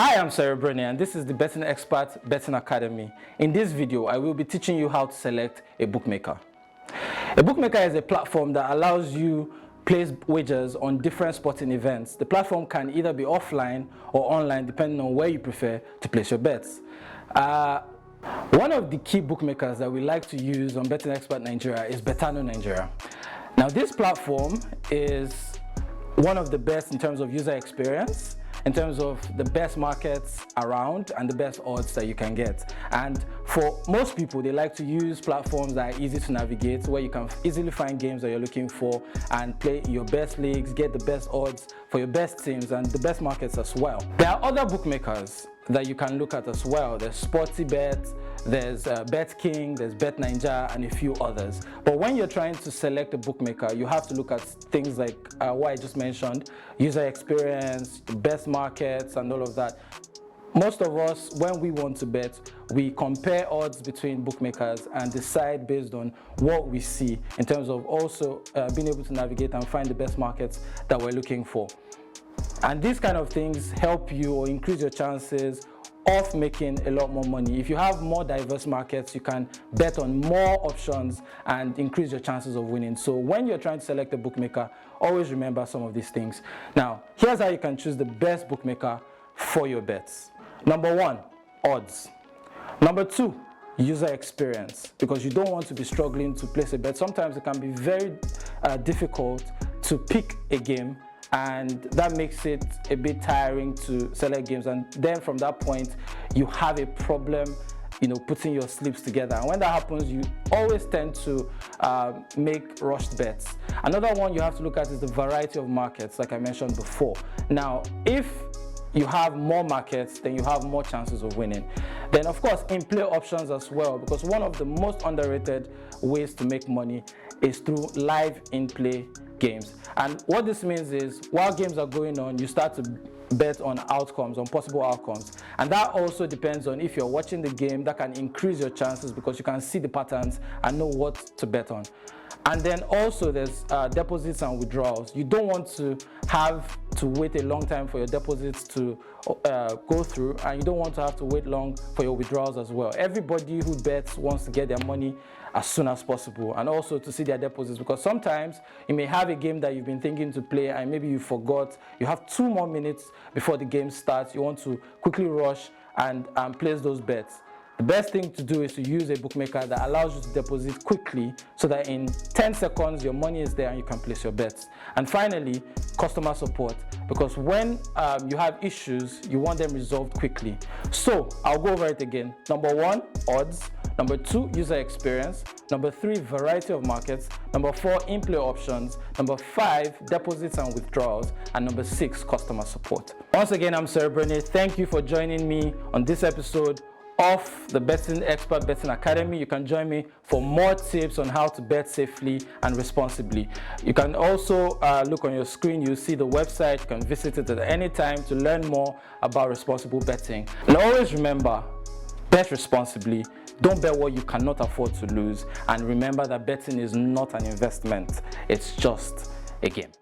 Hi, I'm Cerebrone and this is the Betting Expert Betting Academy. In this video, I will be teaching you how to select a bookmaker. A bookmaker is a platform that allows you place wagers on different sporting events. The platform can either be offline or online depending on where you prefer to place your bets. One of the key bookmakers that we like to use on Betting Expert Nigeria is bettor Nigeria. Now this platform is one of the best in terms of user experience, in terms of the best markets around and the best odds that you can get. And for most people, they like to use platforms that are easy to navigate, where you can easily find games that you're looking for and play your best leagues, get the best odds for your best teams and the best markets as well. There are other bookmakers that you can look at as well. There's Sportybet, there's BetKing, there's BetNaija, and a few others. But when you're trying to select a bookmaker, you have to look at things like what I just mentioned, user experience, the best markets, and all of that. Most of us, when we want to bet, we compare odds between bookmakers and decide based on what we see in terms of also being able to navigate and find the best markets that we're looking for. And these kind of things help you or increase your chances of making a lot more money. If you have more diverse markets, you can bet on more options and increase your chances of winning. So when you're trying to select a bookmaker, always remember some of these things. Now, here's how you can choose the best bookmaker for your bets. Number one, odds. Number two, user experience, because you don't want to be struggling to place a bet. Sometimes it can be very difficult to pick a game, and that makes it a bit tiring to select games, and then from that point you have a problem putting your slips together, and when that happens you always tend to make rushed bets. Another one you have to look at is the variety of markets, like I mentioned before. Now if you have more markets, then you have more chances of winning. Then of course in-play options as well, because one of the most underrated ways to make money is through live in-play games. And what this means is, while games are going on, you start to bet on outcomes, on possible outcomes. And that also depends on if you're watching the game. That can increase your chances because you can see the patterns and know what to bet on. And then also there's deposits and withdrawals. You don't want to have to wait a long time for your deposits to go through, and you don't want to have to wait long for your withdrawals as well. Everybody who bets wants to get their money as soon as possible, and also to see their deposits, because sometimes you may have a game that you've been thinking to play and maybe you forgot. You have 2 more minutes before the game starts. You want to quickly rush and place those bets. The best thing to do is to use a bookmaker that allows you to deposit quickly, so that in 10 seconds your money is there and you can place your bets. And finally, customer support, because when you have issues, you want them resolved quickly. So I'll go over it again. Number one, odds. Number two, user experience. Number three, variety of markets. Number four, in-play options. Number five, deposits and withdrawals. And number six, customer support. Once again, I'm Cerebrone. Thank you for joining me on this episode of the Betting Expert Betting Academy. You can join me for more tips on how to bet safely and responsibly. You can also look on your screen. You'll see the website. You can visit it at any time to learn more about responsible betting. And always remember, bet responsibly. Don't bet what you cannot afford to lose. And remember that betting is not an investment. It's just a game.